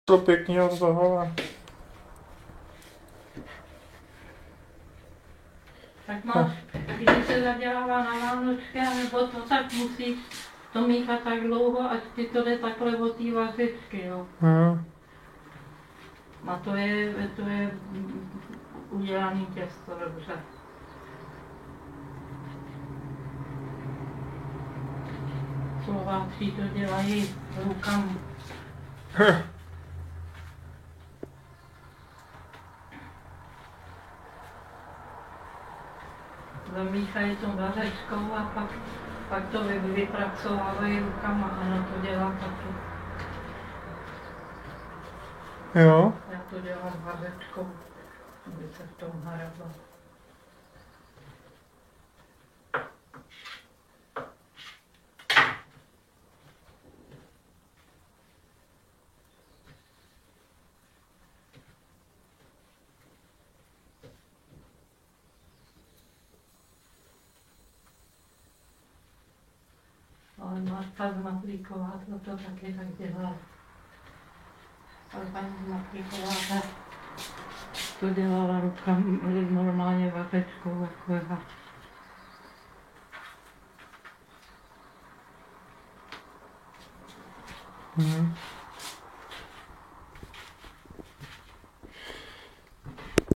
To pěkně od toho. Tak máš, když se zadělává na Vánočky, nebo to, tak musíš to míchat tak dlouho, ať ti to jde takhle od té vařičky, jo. A to je udělaný těsto dobře. Slováci to dělají rukama. Zamíchají to vařečkou a pak to vypracovávají rukama a na to dělám taky. Jo. Já to dělám vařečkou, aby se v tom harabla. Ale Marta Zmatlíková to taky tak dělá. Ale paní Zmatlíková to dělala rukama, normálně vařečkou jako Mhm.